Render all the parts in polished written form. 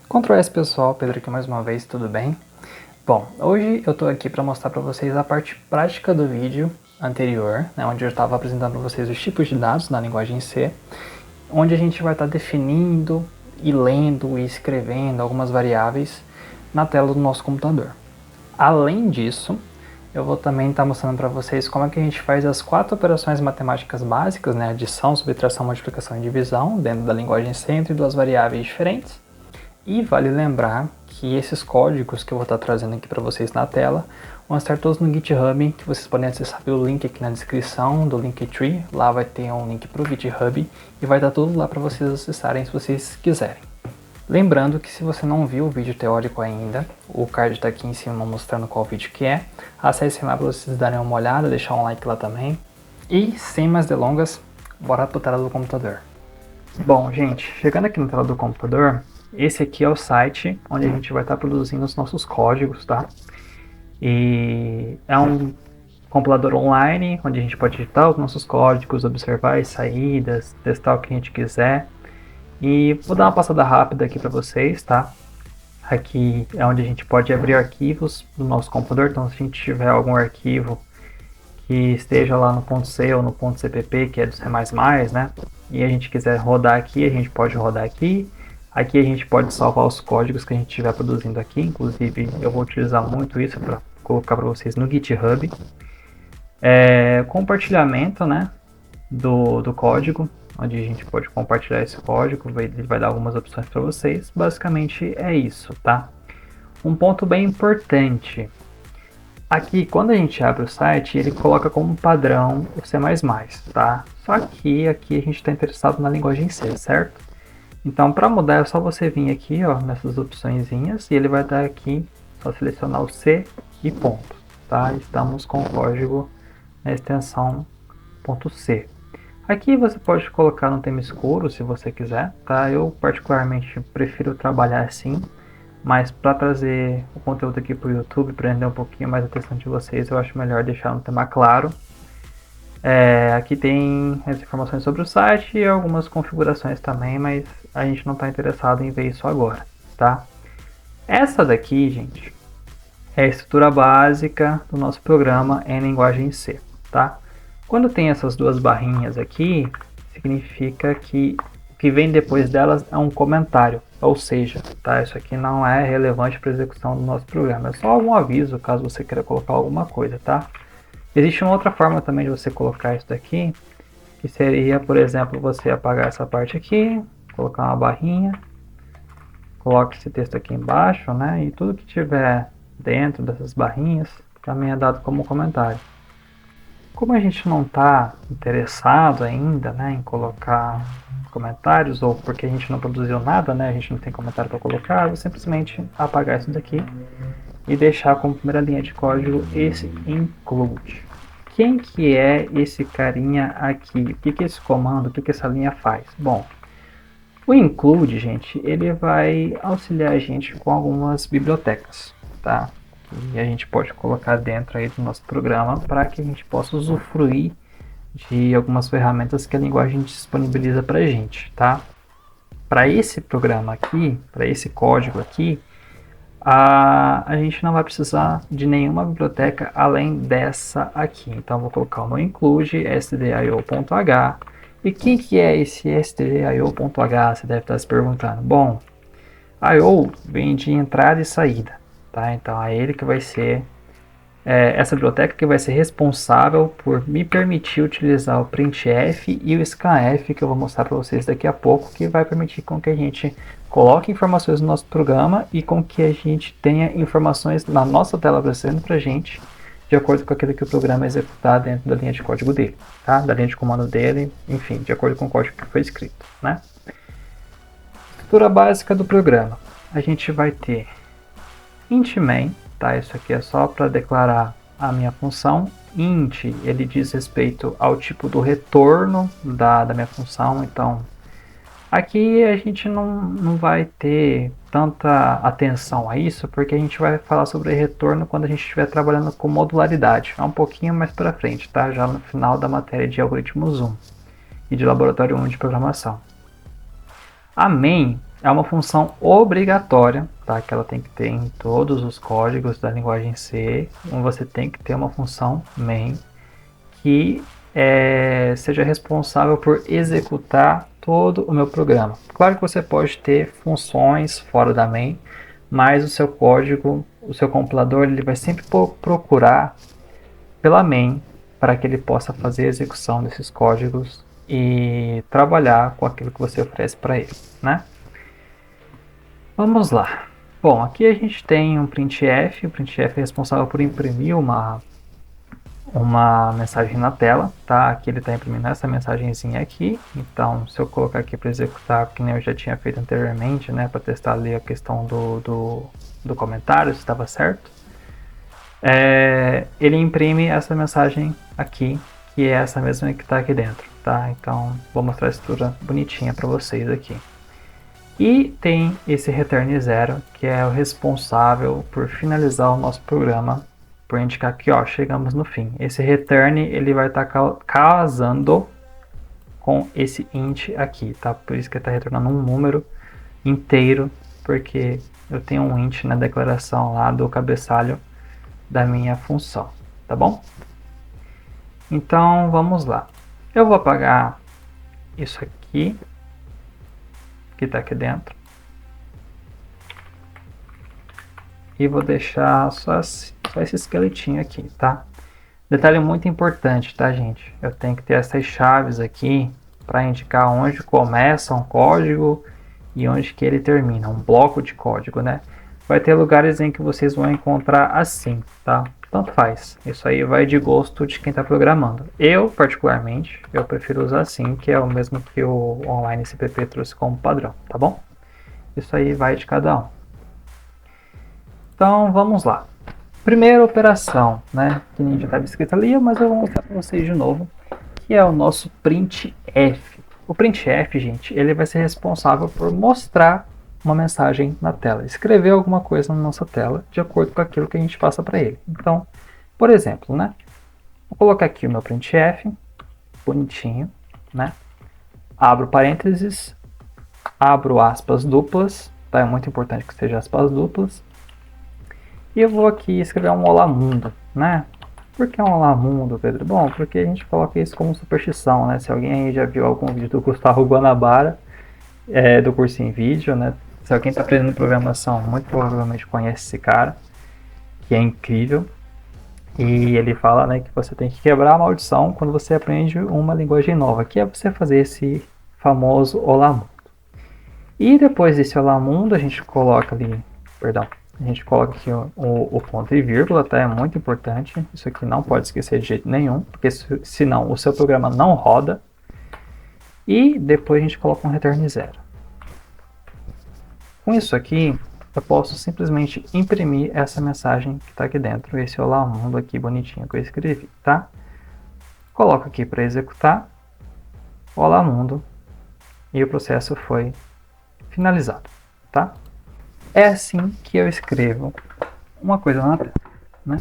Ctrl S pessoal, Pedro aqui mais uma vez, tudo bem? Bom, hoje eu estou aqui para mostrar para vocês a parte prática do vídeo anterior, onde eu estava apresentando para vocês os tipos de dados na linguagem C, onde a gente vai estar definindo e lendo e escrevendo algumas variáveis na tela do nosso computador. Além disso, eu vou também estar mostrando para vocês como é que a gente faz as 4 operações matemáticas básicas, adição, subtração, multiplicação e divisão, dentro da linguagem C entre duas variáveis diferentes. E vale lembrar que esses códigos que eu vou estar trazendo aqui para vocês na tela vão estar todos no GitHub, que vocês podem acessar pelo link aqui na descrição do Linktree. Lá vai ter um link para o GitHub e vai estar tudo lá para vocês acessarem se vocês quiserem. Lembrando que se você não viu o vídeo teórico ainda, o card está aqui em cima mostrando qual vídeo que é. Acessem lá para vocês darem uma olhada, deixar um like lá também. E sem mais delongas, bora para a tela do computador. Bom, gente, chegando aqui na tela do computador, esse aqui é o site onde a gente vai estar produzindo os nossos códigos, tá? E é um compilador online, onde a gente pode editar os nossos códigos, observar as saídas, testar o que a gente quiser. E vou dar uma passada rápida aqui para vocês, tá? Aqui é onde a gente pode abrir arquivos do nosso computador, então se a gente tiver algum arquivo que esteja lá no .c ou no .cpp, que é do C++, né? E a gente quiser rodar aqui, a gente pode rodar aqui. Aqui a gente pode salvar os códigos que a gente estiver produzindo aqui, inclusive eu vou utilizar muito isso para colocar para vocês no GitHub. Compartilhamento, né, do código, onde a gente pode compartilhar esse código, ele vai dar algumas opções para vocês. Basicamente é isso, tá? Um ponto bem importante, aqui quando a gente abre o site, ele coloca como padrão o C++, tá? Só que aqui a gente está interessado na linguagem C, certo? Então, para mudar, é só você vir aqui, ó, nessas opçõezinhas, e ele vai dar aqui, só selecionar o C e ponto, tá? Estamos com o código na extensão .c. Aqui você pode colocar no tema escuro, se você quiser, tá? Eu, particularmente, prefiro trabalhar assim, mas para trazer o conteúdo aqui para o YouTube, prender um pouquinho mais a atenção de vocês, eu acho melhor deixar no tema claro. Aqui tem as informações sobre o site e algumas configurações também, mas a gente não está interessado em ver isso agora, tá? Essa daqui, gente, é a estrutura básica do nosso programa em linguagem C, tá? Quando tem essas duas barrinhas aqui, significa que o que vem depois delas é um comentário, ou seja, tá? Isso aqui não é relevante para a execução do nosso programa, é só algum aviso caso você queira colocar alguma coisa, tá? Existe uma outra forma também de você colocar isso daqui, que seria, por exemplo, você apagar essa parte aqui, colocar uma barrinha, coloque esse texto aqui embaixo, né? E tudo que tiver dentro dessas barrinhas também é dado como comentário. Como a gente não está interessado ainda, né, em colocar comentários, ou porque a gente não produziu nada, né, a gente não tem comentário para colocar, eu vou simplesmente apagar isso daqui e deixar como primeira linha de código esse include. Quem que é esse carinha aqui? O que esse comando, o que essa linha faz? Bom, o include, gente, ele vai auxiliar a gente com algumas bibliotecas, tá? E a gente pode colocar dentro aí do nosso programa para que a gente possa usufruir de algumas ferramentas que a linguagem disponibiliza para a gente, tá? Para esse programa aqui, para esse código aqui, a gente não vai precisar de nenhuma biblioteca além dessa aqui. Então, vou colocar o no include stdio.h. E quem que é esse stdio.h? Você deve estar se perguntando. Bom, I/O vem de entrada e saída, tá? Então, é ele que vai ser, essa biblioteca que vai ser responsável por me permitir utilizar o printf e o scanf, que eu vou mostrar para vocês daqui a pouco, que vai permitir com que a gente coloque informações no nosso programa e com que a gente tenha informações na nossa tela aparecendo para a gente, de acordo com aquilo que o programa executar dentro da linha de código dele, tá? Da linha de comando dele, enfim, de acordo com o código que foi escrito, né? Estrutura básica do programa. A gente vai ter int main, tá? Isso aqui é só para declarar a minha função. Int, ele diz respeito ao tipo do retorno da minha função, então aqui a gente não vai ter tanta atenção a isso, porque a gente vai falar sobre retorno quando a gente estiver trabalhando com modularidade, um pouquinho mais para frente, tá? Já no final da matéria de algoritmos 1 e de laboratório 1 de programação. A main é uma função obrigatória, tá? Que ela tem que ter em todos os códigos da linguagem C. Você tem que ter uma função main que seja responsável por executar todo o meu programa. Claro que você pode ter funções fora da main, mas o seu código, o seu compilador, ele vai sempre procurar pela main para que ele possa fazer a execução desses códigos e trabalhar com aquilo que você oferece para ele, né? Vamos lá. Bom, aqui a gente tem um printf. O printf é responsável por imprimir uma mensagem na tela, tá? Aqui ele está imprimindo essa mensagenzinha aqui. Então, se eu colocar aqui para executar, que nem eu já tinha feito anteriormente, né? Para testar ali a questão do comentário, se estava certo. Ele imprime essa mensagem aqui, que é essa mesma que está aqui dentro, tá? Então, vou mostrar a estrutura bonitinha para vocês aqui. E tem esse return 0, que é o responsável por finalizar o nosso programa, por indicar que ó, chegamos no fim. Esse return ele vai estar casando com esse int aqui, tá? Por isso que ele está retornando um número inteiro, porque eu tenho um int na declaração lá do cabeçalho da minha função, tá bom? Então vamos lá. Eu vou apagar isso aqui que está aqui dentro e vou deixar só esse esqueletinho aqui, tá? Detalhe muito importante, tá, gente? Eu tenho que ter essas chaves aqui para indicar onde começa um código e onde que ele termina, um bloco de código, né? Vai ter lugares em que vocês vão encontrar assim, tá? Tanto faz. Isso aí vai de gosto de quem está programando. Eu, particularmente, eu prefiro usar assim, que é o mesmo que o Online CPP trouxe como padrão, tá bom? Isso aí vai de cada um. Então, vamos lá. Primeira operação, né? Que nem já estava escrito ali, mas eu vou mostrar para vocês de novo, que é o nosso printf. O printf, gente, ele vai ser responsável por mostrar uma mensagem na tela, escrever alguma coisa na nossa tela, de acordo com aquilo que a gente passa para ele. Então, por exemplo, né? Vou colocar aqui o meu printf, bonitinho, né? Abro parênteses, abro aspas duplas, tá? É muito importante que seja aspas duplas. E eu vou aqui escrever um olá mundo, né? Por que um olá mundo, Pedro? Bom, porque a gente coloca isso como superstição, né? Se alguém aí já viu algum vídeo do Gustavo Guanabara, do curso em vídeo, né? Se alguém está aprendendo programação, muito provavelmente conhece esse cara, que é incrível. E ele fala, né, que você tem que quebrar a maldição quando você aprende uma linguagem nova, que é você fazer esse famoso olá mundo. E depois desse olá mundo, a gente coloca ali, perdão, a gente coloca aqui o ponto e vírgula, tá? É muito importante. Isso aqui não pode esquecer de jeito nenhum, porque senão o seu programa não roda. E depois a gente coloca um return 0. Com isso aqui, eu posso simplesmente imprimir essa mensagem que está aqui dentro, esse olá mundo aqui bonitinho que eu escrevi, tá? Coloco aqui para executar, olá mundo, e o processo foi finalizado, tá? É assim que eu escrevo uma coisa na tela, né?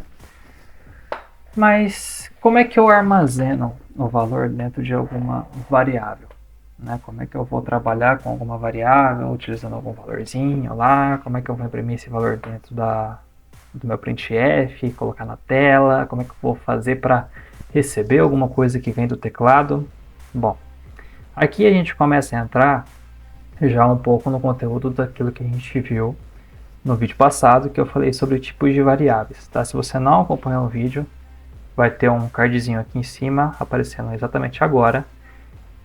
Mas como é que eu armazeno o valor dentro de alguma variável? Né? Como é que eu vou trabalhar com alguma variável, utilizando algum valorzinho lá? Como é que eu vou imprimir esse valor dentro do meu printf, colocar na tela? Como é que eu vou fazer para receber alguma coisa que vem do teclado? Bom, aqui a gente começa a entrar já um pouco no conteúdo daquilo que a gente viu no vídeo passado, que eu falei sobre tipos de variáveis, tá? Se você não acompanhou o vídeo, vai ter um cardzinho aqui em cima, aparecendo exatamente agora,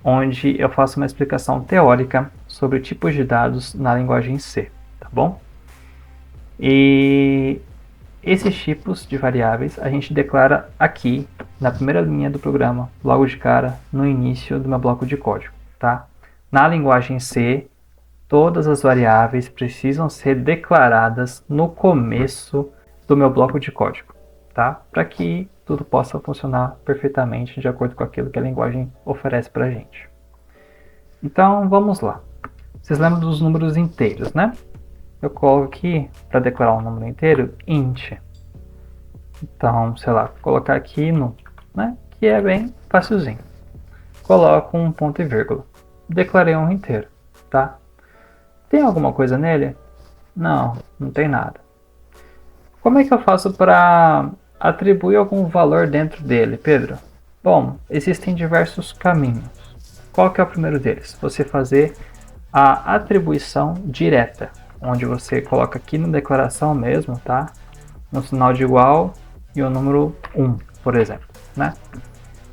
onde eu faço uma explicação teórica sobre tipos de dados na linguagem C, tá bom? E esses tipos de variáveis a gente declara aqui, na primeira linha do programa, logo de cara, no início do meu bloco de código, tá? Na linguagem C, todas as variáveis precisam ser declaradas no começo do meu bloco de código, tá? Para que tudo possa funcionar perfeitamente de acordo com aquilo que a linguagem oferece para a gente. Então, vamos lá. Vocês lembram dos números inteiros, né? Eu coloco aqui, para declarar um número inteiro, int. Então, sei lá, vou colocar aqui no, né? Que é bem facilzinho. Coloco um ponto e vírgula. Declarei um inteiro, tá? Tem alguma coisa nele? Não, não tem nada. Como é que eu faço para atribuir algum valor dentro dele, Pedro? Bom, existem diversos caminhos. Qual que é o primeiro deles? Você fazer a atribuição direta, onde você coloca aqui na declaração mesmo, tá? Um sinal de igual e o número 1, por exemplo, né?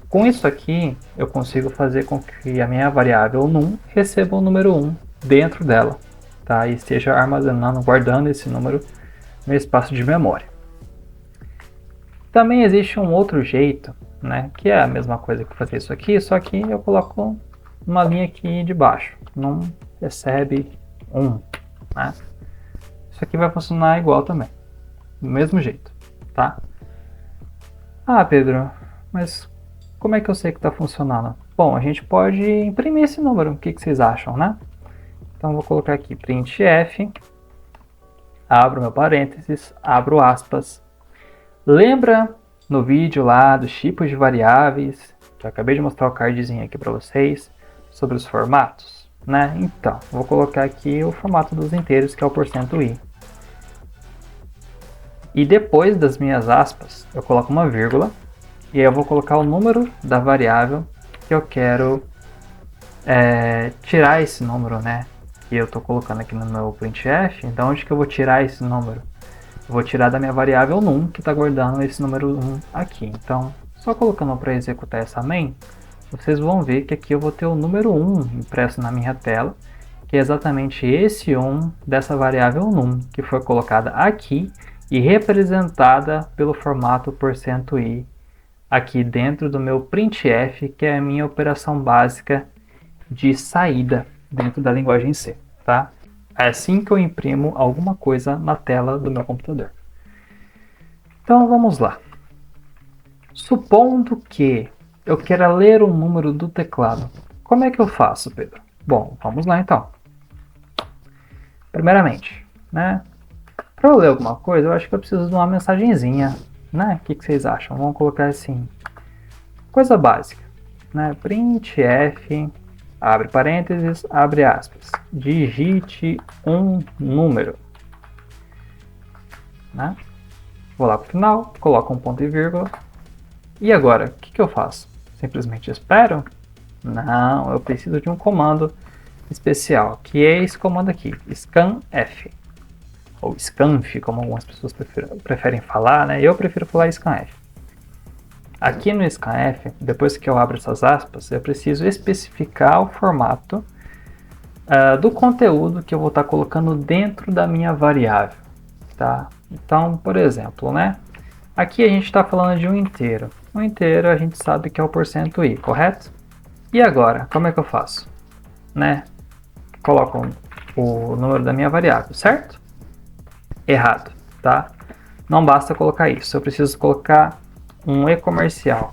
Com isso aqui, eu consigo fazer com que a minha variável num receba o número 1 dentro dela, tá? E esteja armazenando, guardando esse número no espaço de memória. Também existe um outro jeito, né? Que é a mesma coisa que fazer isso aqui, só que eu coloco uma linha aqui de baixo. Num recebe 1, né? Isso aqui vai funcionar igual também, do mesmo jeito, tá? Ah, Pedro, mas como é que eu sei que está funcionando? Bom, a gente pode imprimir esse número, o que vocês acham, né? Então vou colocar aqui printf, abro meu parênteses, abro aspas. Lembra no vídeo lá dos tipos de variáveis, que eu acabei de mostrar o cardzinho aqui para vocês, sobre os formatos, né? Então, vou colocar aqui o formato dos inteiros, que é o %i. E depois das minhas aspas, eu coloco uma vírgula, e aí eu vou colocar o número da variável que eu quero tirar esse número, né? Que eu estou colocando aqui no meu printf. Então, onde que eu vou tirar esse número? Eu vou tirar da minha variável num, que está guardando esse número 1 aqui. Então, só colocando para executar essa main, vocês vão ver que aqui eu vou ter o número 1 impresso na minha tela, que é exatamente esse 1 dessa variável num, que foi colocada aqui e representada pelo formato %i aqui dentro do meu printf, que é a minha operação básica de saída dentro da linguagem C, tá? É assim que eu imprimo alguma coisa na tela do meu computador. Então vamos lá. Supondo que eu queira ler um número do teclado, como é que eu faço, Pedro? Bom, vamos lá então. Primeiramente, né? Para eu ler alguma coisa, eu acho que eu preciso de uma mensagenzinha, né? O que vocês acham? Vamos colocar assim, coisa básica, né? Printf, abre parênteses, abre aspas, digite um número, né? Vou lá para o final, coloco um ponto e vírgula. E agora, o que eu faço? Simplesmente espero? Não, eu preciso de um comando especial, que é esse comando aqui, scanf. Ou scanf, como algumas pessoas preferem falar, né? Eu prefiro falar scanf. Aqui no scanf, depois que eu abro essas aspas, eu preciso especificar o formato do conteúdo que eu vou estar colocando dentro da minha variável, tá? Então, por exemplo, né? Aqui a gente está falando de um inteiro. Um inteiro a gente sabe que é o %i, correto? E agora, como é que eu faço? Né? Coloco o número da minha variável, certo? Errado, tá? Não basta colocar isso, eu preciso colocar um e-comercial.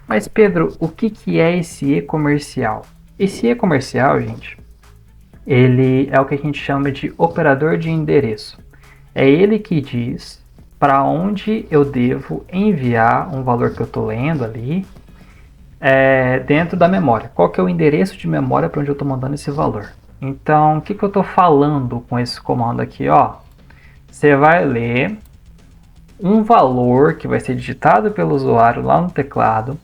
Mas Pedro, o que é esse e-comercial? Esse e-comercial, gente, ele é o que a gente chama de operador de endereço. É ele que diz para onde eu devo enviar um valor que eu estou lendo ali dentro da memória. Qual que é o endereço de memória para onde eu estou mandando esse valor? Então, o que eu estou falando com esse comando aqui? Ó, você vai ler um valor que vai ser digitado pelo usuário lá no teclado,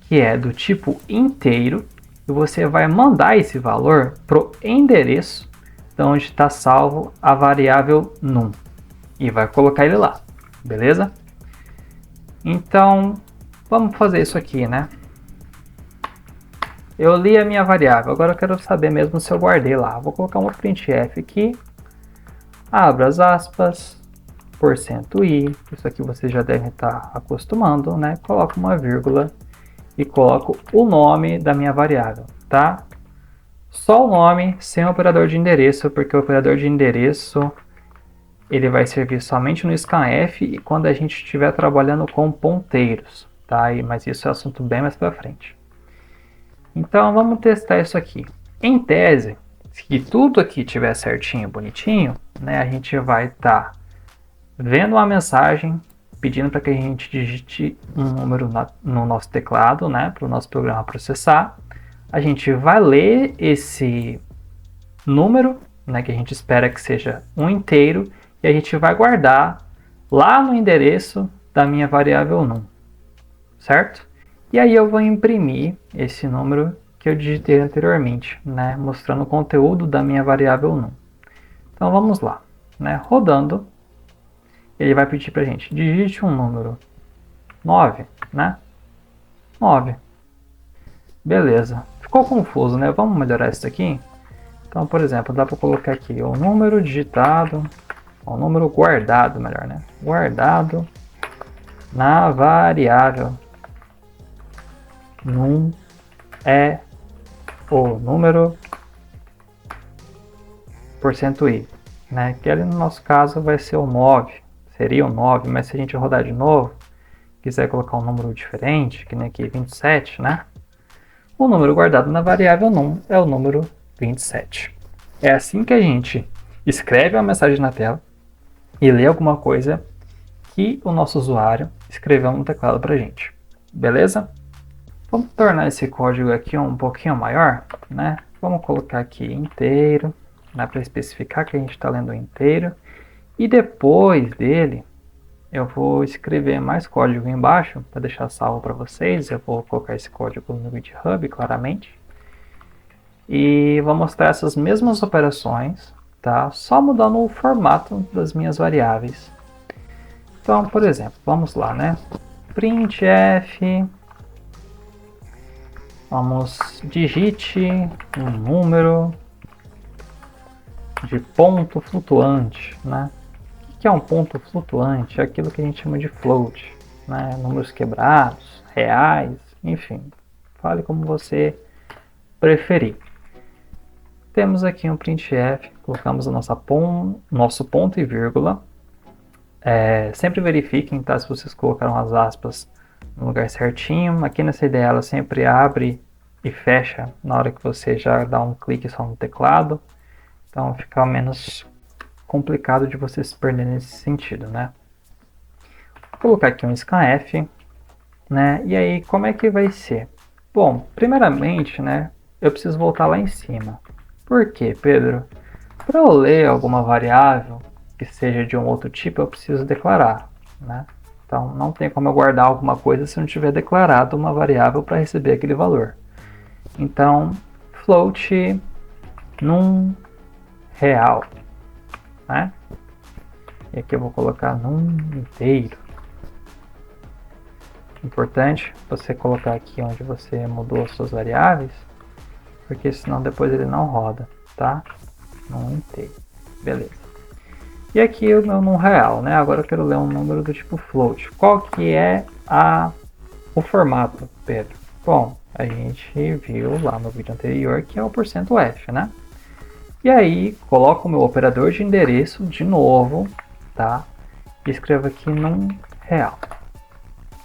que é do tipo inteiro, e você vai mandar esse valor para o endereço de onde está salvo a variável num, e vai colocar ele lá, beleza? Então, vamos fazer isso aqui, né? Eu li a minha variável, agora eu quero saber mesmo se eu guardei lá. Vou colocar um printf aqui, abro as aspas, %i, isso aqui você já deve estar acostumando, né? Coloco uma vírgula e coloco o nome da minha variável, tá? Só o nome, sem o operador de endereço, porque o operador de endereço ele vai servir somente no scanf e quando a gente estiver trabalhando com ponteiros, tá? Mas isso é assunto bem mais para frente. Então vamos testar isso aqui. Em tese, se tudo aqui estiver certinho, bonitinho, né? A gente vai estar vendo uma mensagem pedindo para que a gente digite um número no nosso teclado, né, para o nosso programa processar. A gente vai ler esse número né, que a gente espera que seja um inteiro, e a gente vai guardar lá no endereço da minha variável num, certo? E aí eu vou imprimir esse número que eu digitei anteriormente, né, mostrando o conteúdo da minha variável num. Então vamos lá, né, rodando, ele vai pedir para a gente, digite um número 9, né, 9. Beleza, ficou confuso, né, vamos melhorar isso aqui? Então, por exemplo, dá para colocar aqui o número digitado, o número guardado, melhor, né, guardado na variável num é o número %i, né? Que ali no nosso caso vai ser o 9, seria o 9, mas se a gente rodar de novo, quiser colocar um número diferente, que nem aqui 27, né? O número guardado na variável num é o número 27. É assim que a gente escreve uma mensagem na tela e lê alguma coisa que o nosso usuário escreveu no teclado pra gente. Beleza? Vamos tornar esse código aqui um pouquinho maior, né? Vamos colocar aqui inteiro, né, para especificar que a gente está lendo inteiro. E depois dele, eu vou escrever mais código embaixo para deixar salvo para vocês. Eu vou colocar esse código no GitHub, claramente. E vou mostrar essas mesmas operações, tá? Só mudando o formato das minhas variáveis. Então, por exemplo, vamos lá, né? printf, vamos, digite um número de ponto flutuante, né? O que é um ponto flutuante? É aquilo que a gente chama de float, né? Números quebrados, reais, enfim. Fale como você preferir. Temos aqui um printf, colocamos a nosso ponto e vírgula. Sempre verifiquem, tá, se vocês colocaram as aspas no lugar certinho. Aqui nessa ideia ela sempre abre e fecha na hora que você já dá um clique só no teclado. Então fica menos complicado de você se perder nesse sentido, né? Vou colocar aqui um scanf, né? E aí, como é que vai ser? Bom, primeiramente, né, eu preciso voltar lá em cima. Por quê, Pedro? Para eu ler alguma variável que seja de um outro tipo, eu preciso declarar, né? Então, não tem como eu guardar alguma coisa se não tiver declarado uma variável para receber aquele valor. Então, float num real, né? E aqui eu vou colocar num inteiro. Importante você colocar aqui onde você mudou as suas variáveis, porque senão depois ele não roda, tá? Num inteiro. Beleza. E aqui o meu num real, né? Agora eu quero ler um número do tipo float. Qual que é o formato, Pedro? Bom, a gente viu lá no vídeo anterior que é o %f, né? E aí, coloco o meu operador de endereço de novo, tá? E escrevo aqui num real.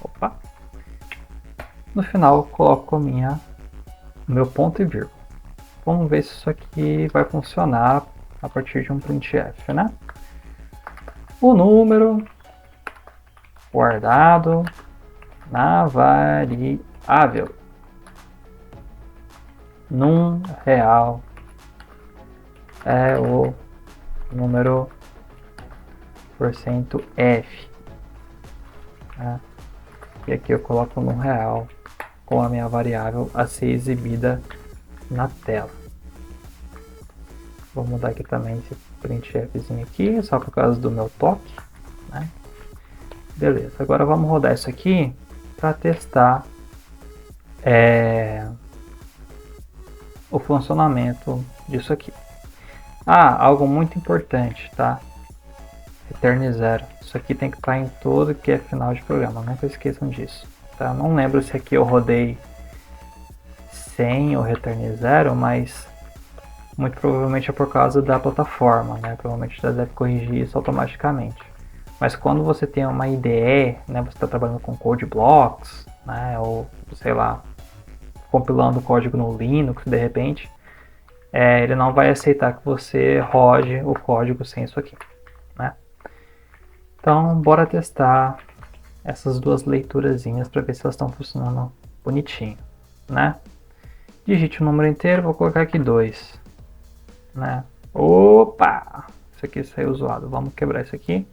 Opa! No final, coloco o meu ponto e vírgula. Vamos ver se isso aqui vai funcionar a partir de um printf, né? O número guardado na variável num real é o número %f, né? E aqui eu coloco num real com a minha variável a ser exibida na tela. Vou mudar aqui também esse printfzinho aqui, só por causa do meu toque, né? Beleza, agora vamos rodar isso aqui para testar o funcionamento disso aqui. Algo muito importante, tá? Return 0. Isso aqui tem que estar em todo que é final de programa, nunca esqueçam disso. Tá? Não lembro se aqui eu rodei sem o return 0, mas muito provavelmente é por causa da plataforma, né? Provavelmente já deve corrigir isso automaticamente. Mas quando você tem uma IDE, né, você está trabalhando com code blocks, né, ou sei lá, compilando código no Linux de repente, ele não vai aceitar que você rode o código sem isso aqui, né? Então, bora testar essas duas leiturazinhas para ver se elas estão funcionando bonitinho, né? Digite o número inteiro, vou colocar aqui 2, né? Opa! Isso aqui saiu zoado. Vamos quebrar isso aqui.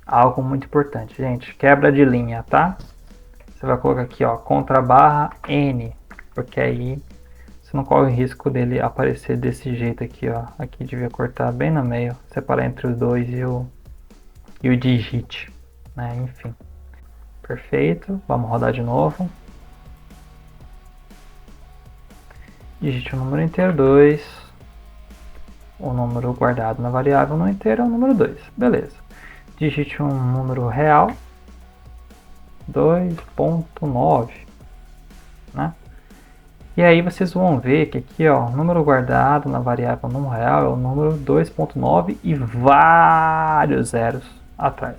Algo muito importante, gente. Quebra de linha, tá? Você vai colocar aqui, ó, contra barra N. Porque aí você não corre o risco dele aparecer desse jeito aqui, ó. Aqui devia cortar bem no meio. Separar entre os dois e o digit, né? Enfim. Perfeito. Vamos rodar de novo. Digite o número inteiro 2. O número guardado na variável no inteiro é o número 2. Beleza. Digite um número real. 2.9, né? E aí vocês vão ver que aqui, ó, o número guardado na variável número real é o número 2.9 e vários zeros atrás.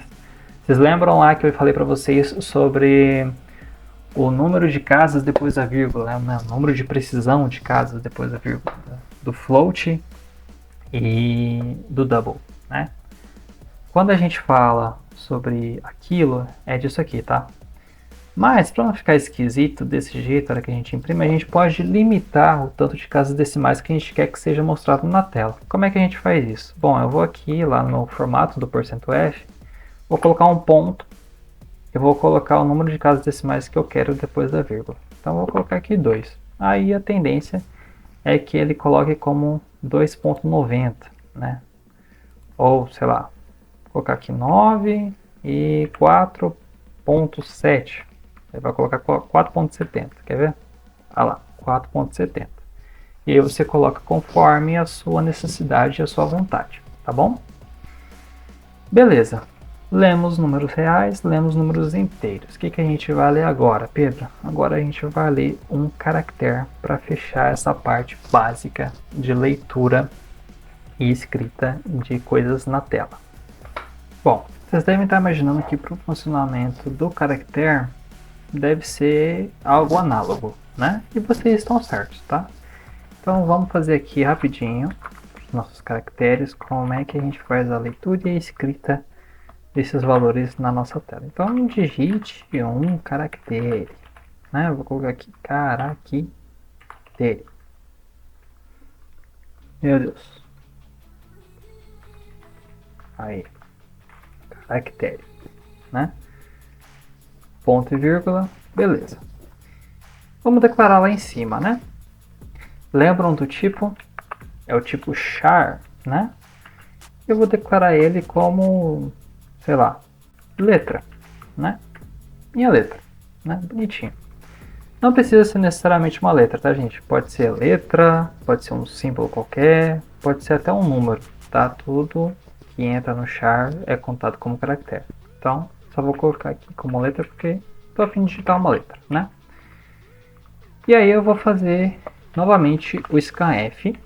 Vocês lembram lá que eu falei para vocês sobre o número de casas depois da vírgula, né? O número de precisão de casas depois da vírgula, do float e do double, né? Quando a gente fala sobre aquilo, é disso aqui, tá? Mas, para não ficar esquisito desse jeito, na hora que a gente imprime, a gente pode limitar o tanto de casas decimais que a gente quer que seja mostrado na tela. Como é que a gente faz isso? Bom, eu vou aqui, lá no formato do %f, vou colocar um ponto, eu vou colocar o número de casas decimais que eu quero depois da vírgula. Então, eu vou colocar aqui 2. Aí, a tendência é que ele coloque como 2.90, né? Ou, sei lá, vou colocar aqui 9 e 4.7. Ele vai colocar 4.70, quer ver? Olha lá, 4.70. E aí você coloca conforme a sua necessidade e a sua vontade, tá bom? Beleza. Lemos números reais, lemos números inteiros. O que a gente vai ler agora, Pedro? Agora a gente vai ler um caractere para fechar essa parte básica de leitura e escrita de coisas na tela. Bom, vocês devem estar imaginando que para o funcionamento do caractere deve ser algo análogo, né? E vocês estão certos, tá? Então vamos fazer aqui rapidinho os nossos caracteres, como é que a gente faz a leitura e a escrita desses valores na nossa tela. Então digite um caractere, né? Eu vou colocar aqui caractere. Meu Deus. Aí, caractere, né? Ponto e vírgula, beleza. Vamos declarar lá em cima, né? Lembram do tipo? É o tipo char, né? Eu vou declarar ele como, sei lá, letra, né? Minha letra, né? Bonitinho. Não precisa ser necessariamente uma letra, tá, gente? Pode ser letra, pode ser um símbolo qualquer, pode ser até um número, tá? Tudo que entra no char é contado como caractere. Então, só vou colocar aqui como letra porque estou a fim de digitar uma letra, né? E aí eu vou fazer novamente o scanf,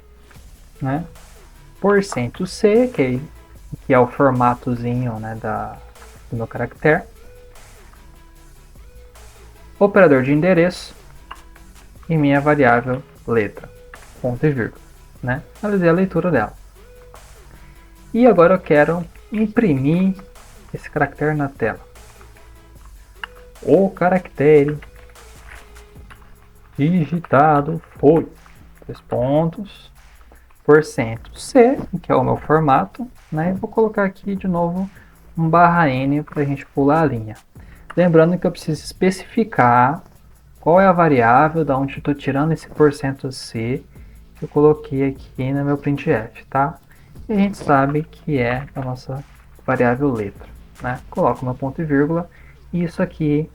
né? %c, que é o formatozinho, né, do meu caractere. Operador de endereço e minha variável letra, ponto e vírgula, né? Analisei a leitura dela. E agora eu quero imprimir esse caractere na tela. O caractere digitado foi 3 pontos, %c, que é o meu formato, né? E vou colocar aqui de novo um /n para a gente pular a linha. Lembrando que eu preciso especificar qual é a variável da onde eu estou tirando esse %c que eu coloquei aqui no meu printf, tá? E a gente sabe que é a nossa variável letra, né? Coloco meu ponto e vírgula e isso aqui,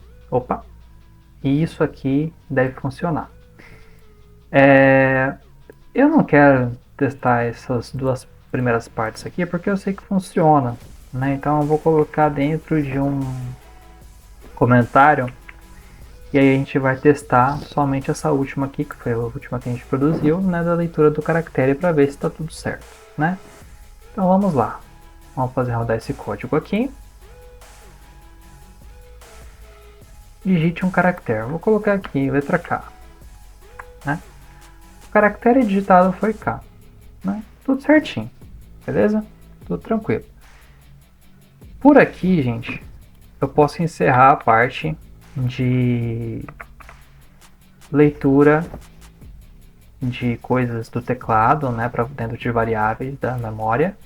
e isso aqui deve funcionar. Eu não quero testar essas duas primeiras partes aqui porque eu sei que funciona, né? Então eu vou colocar dentro de um comentário e aí a gente vai testar somente essa última aqui, que foi a última que a gente produziu, né, da leitura do caractere para ver se está tudo certo, né? Então vamos lá, vamos fazer rodar esse código aqui. Digite um caractere, vou colocar aqui letra K, né? O caractere digitado foi K, né? Tudo certinho, beleza? Tudo tranquilo. Por aqui, gente, eu posso encerrar a parte de leitura de coisas do teclado, né, para dentro de variáveis da memória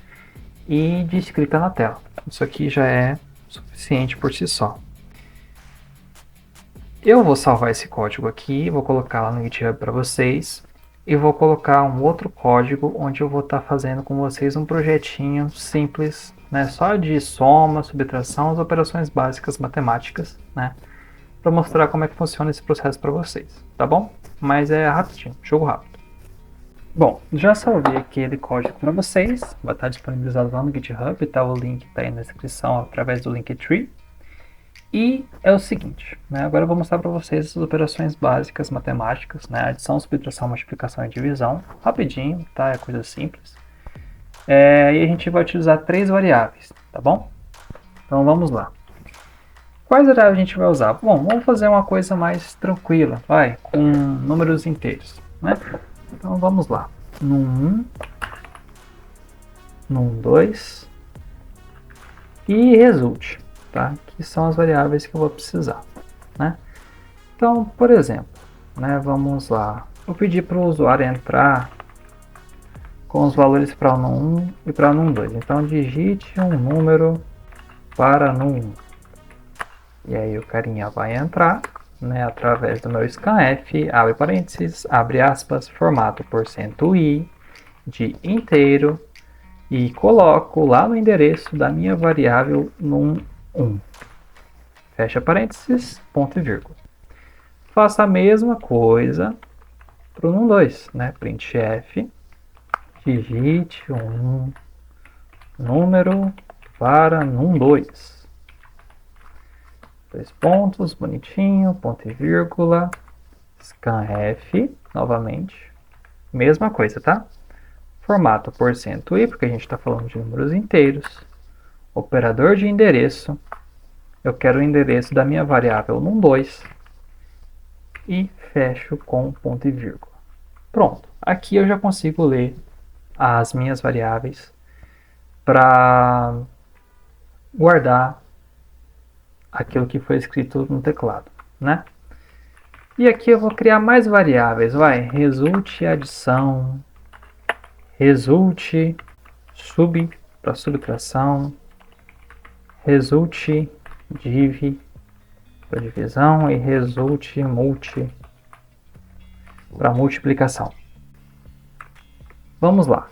e de escrita na tela. Isso aqui já é suficiente por si só. Eu vou salvar esse código aqui, vou colocar lá no GitHub para vocês e vou colocar um outro código onde eu vou estar fazendo com vocês um projetinho simples, né, só de soma, subtração, as operações básicas matemáticas, né, para mostrar como é que funciona esse processo para vocês, tá bom? Mas é rapidinho, jogo rápido. Bom, já salvei aquele código para vocês, vai estar disponibilizado lá no GitHub, tá? O link está aí na descrição através do Linktree. E é o seguinte, né? Agora eu vou mostrar para vocês as operações básicas matemáticas, né? Adição, subtração, multiplicação e divisão, rapidinho, tá? É coisa simples. E a gente vai utilizar 3 variáveis, tá bom? Então vamos lá. Quais variáveis a gente vai usar? Bom, vamos fazer uma coisa mais tranquila, vai, com números inteiros, né? Então vamos lá. Num 1, num 2 e resulte, tá? Que são as variáveis que eu vou precisar, né? Então, por exemplo, né, vamos lá. Vou pedir para o usuário entrar com os valores para num1 e para num2. Então digite um número para num1. E aí o carinha vai entrar, né, através do meu scanf, abre parênteses, abre aspas, formato %i de inteiro e coloco lá no endereço da minha variável num1. Fecha parênteses, ponto e vírgula. Faça a mesma coisa para o num2, né, printf, digite um número para num2. 2 pontos, bonitinho, ponto e vírgula, scanf, novamente, mesma coisa, tá? Formato %i, porque a gente está falando de números inteiros, operador de endereço, eu quero o endereço da minha variável num2 e fecho com ponto e vírgula. Pronto, aqui eu já consigo ler as minhas variáveis para guardar aquilo que foi escrito no teclado, né? E aqui eu vou criar mais variáveis, vai, resulte adição, resulte sub para subtração, resulte div para divisão e resulte multi para multiplicação. Vamos lá.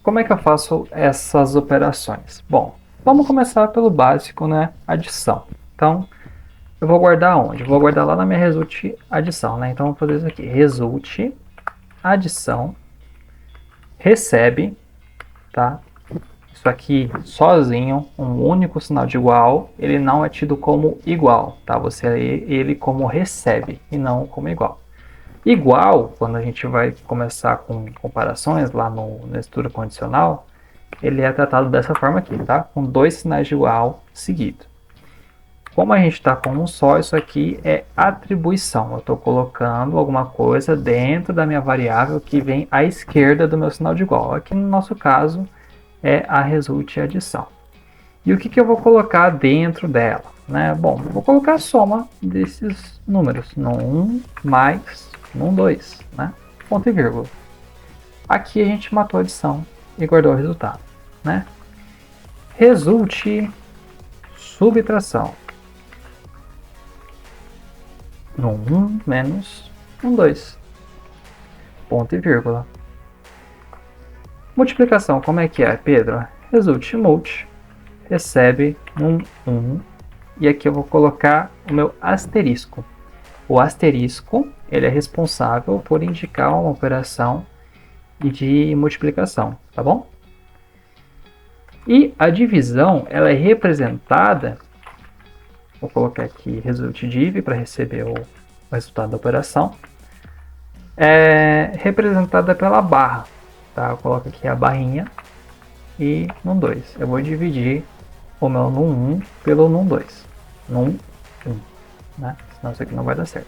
Como é que eu faço essas operações? Bom, vamos começar pelo básico, né? Adição. Então, eu vou guardar onde? Eu vou guardar lá na minha resulte adição, né? Então, vou fazer isso aqui. Resulte adição recebe, tá? Isso aqui sozinho, um único sinal de igual, ele não é tido como igual, tá? Você lê ele como recebe e não como igual. Igual, quando a gente vai começar com comparações lá na estrutura condicional, ele é tratado dessa forma aqui, tá? Com 2 sinais de igual seguidos. Como a gente está com um só, isso aqui é atribuição. Eu estou colocando alguma coisa dentro da minha variável que vem à esquerda do meu sinal de igual. Aqui no nosso caso é a resulte adição. E o que eu vou colocar dentro dela? Né? Bom, vou colocar a soma desses números. Num1 mais num2. Né? Ponto e vírgula. Aqui a gente matou a adição e guardou o resultado. Né? Resulte subtração. Num1 menos num2. Ponto e vírgula. Multiplicação, como é que é, Pedro? Resulte multi, recebe num1. E aqui eu vou colocar o meu asterisco. O asterisco, ele é responsável por indicar uma operação de multiplicação, tá bom? E a divisão, ela é representada, vou colocar aqui resulte div para receber o resultado da operação, é representada pela barra, tá? Eu coloco aqui a barrinha e num2. Eu vou dividir o meu num1 pelo num2. Num1, né? Senão isso aqui não vai dar certo.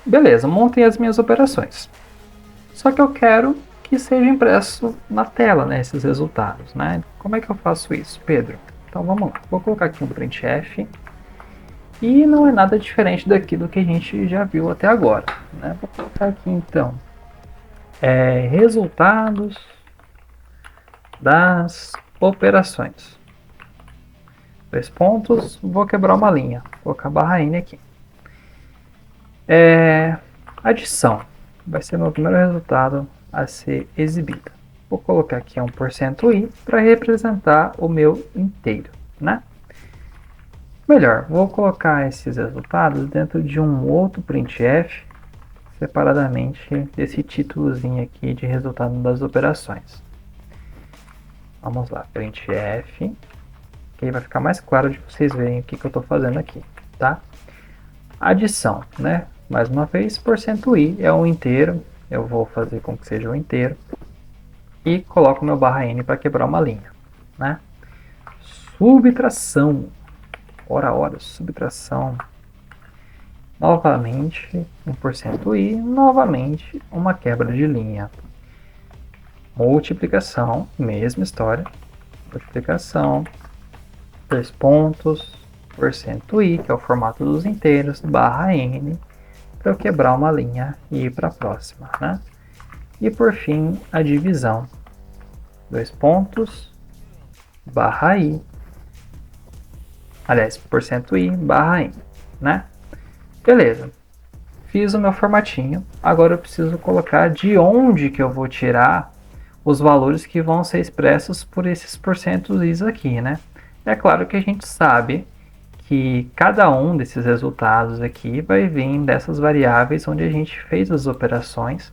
Beleza, montei as minhas operações. Só que eu quero que seja impresso na tela, né, esses resultados, né? Como é que eu faço isso, Pedro? Então vamos lá. Vou colocar aqui um printf E não é nada diferente daquilo que a gente já viu até agora, né? Vou colocar aqui então, resultados das operações. 2 pontos, vou quebrar uma linha, vou colocar barra N aqui. Adição, vai ser meu primeiro resultado a ser exibido. Vou colocar aqui 1% i para representar o meu inteiro, né? Melhor, vou colocar esses resultados dentro de um outro printf, separadamente desse títulozinho aqui de resultado das operações. Vamos lá, printf, que aí vai ficar mais claro de vocês verem o que eu estou fazendo aqui, tá? Adição, né? Mais uma vez, %i é um inteiro, eu vou fazer com que seja um inteiro, e coloco meu barra n para quebrar uma linha, né? Subtração, ora, subtração, novamente 1%i, novamente uma quebra de linha. Multiplicação, mesma história, multiplicação, 2 pontos, %i, que é o formato dos inteiros, barra n, para eu quebrar uma linha e ir para a próxima, né? E por fim, a divisão, 2 pontos, barra i, aliás, %i, barra n, né? Beleza, fiz o meu formatinho, agora eu preciso colocar de onde que eu vou tirar os valores que vão ser expressos por esses %is aqui, né? É claro que a gente sabe que cada um desses resultados aqui vai vir dessas variáveis onde a gente fez as operações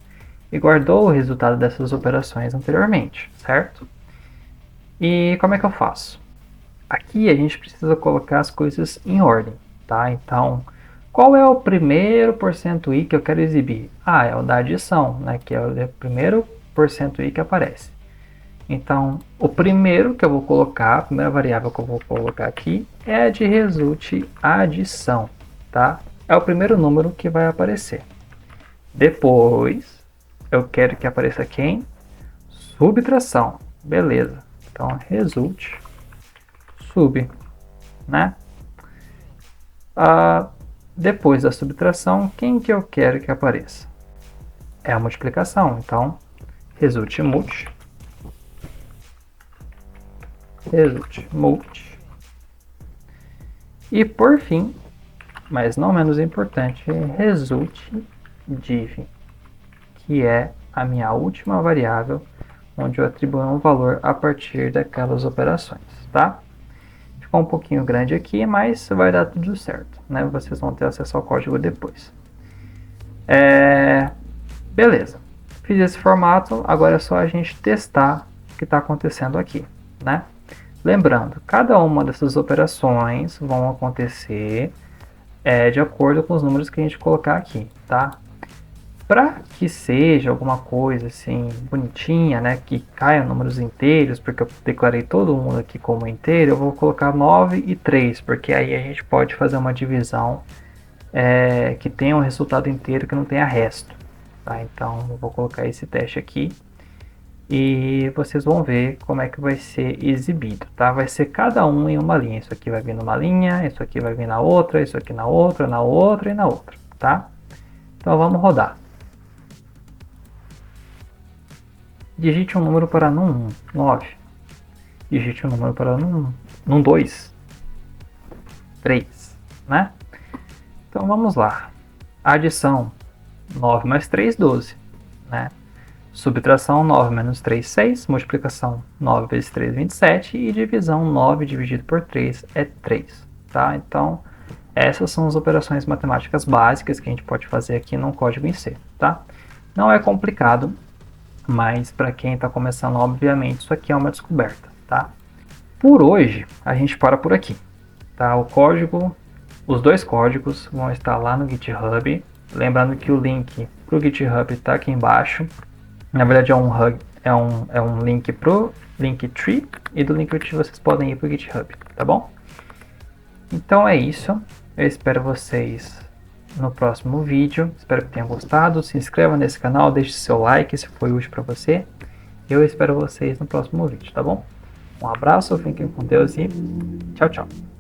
e guardou o resultado dessas operações anteriormente, certo? E como é que eu faço? Aqui a gente precisa colocar as coisas em ordem, tá? Então, qual é o primeiro %i que eu quero exibir? Ah, é o da adição, né? Que é o primeiro %i que aparece. Então, o primeiro que eu vou colocar, a primeira variável que eu vou colocar aqui é a de resulte adição, tá? É o primeiro número que vai aparecer. Depois, eu quero que apareça quem? Subtração. Beleza. Então, resulte sub, né? Depois da subtração, quem que eu quero que apareça? É a multiplicação. Então, resulte multi. Resulte multi. E por fim, mas não menos importante, resulte div, que é a minha última variável, onde eu atribuo um valor a partir daquelas operações, tá? Ficou um pouquinho grande aqui, mas vai dar tudo certo, né? Vocês vão ter acesso ao código depois. Beleza, fiz esse formato, agora é só a gente testar o que está acontecendo aqui, né? Lembrando, cada uma dessas operações vão acontecer de acordo com os números que a gente colocar aqui, tá? Para que seja alguma coisa assim bonitinha, né, que caia números inteiros, porque eu declarei todo mundo aqui como inteiro, eu vou colocar 9 e 3, porque aí a gente pode fazer uma divisão que tenha um resultado inteiro que não tenha resto, tá? Então eu vou colocar esse teste aqui e vocês vão ver como é que vai ser exibido, tá? Vai ser cada um em uma linha. Isso aqui vai vir numa linha, isso aqui vai vir na outra, isso aqui na outra e na outra, tá? Então vamos rodar. Digite um número para num 1, 9. Digite um número para num 2, 3, né? Então vamos lá. Adição, 9 mais 3, 12, né? Subtração, 9 menos 3, 6. Multiplicação, 9 vezes 3, 27. E divisão, 9 dividido por 3 é 3. Tá? Então, essas são as operações matemáticas básicas que a gente pode fazer aqui no código em C. Tá? Não é complicado, mas para quem está começando, obviamente, isso aqui é uma descoberta. Tá? Por hoje, a gente para por aqui. Tá? O código, os dois códigos vão estar lá no GitHub. Lembrando que o link para o GitHub está aqui embaixo. Na verdade é um link pro Linktree e do Linktree vocês podem ir pro GitHub, tá bom? Então é isso, eu espero vocês no próximo vídeo, espero que tenham gostado, se inscreva nesse canal, deixe seu like se foi útil para você, eu espero vocês no próximo vídeo, tá bom? Um abraço, fiquem com Deus e tchau, tchau!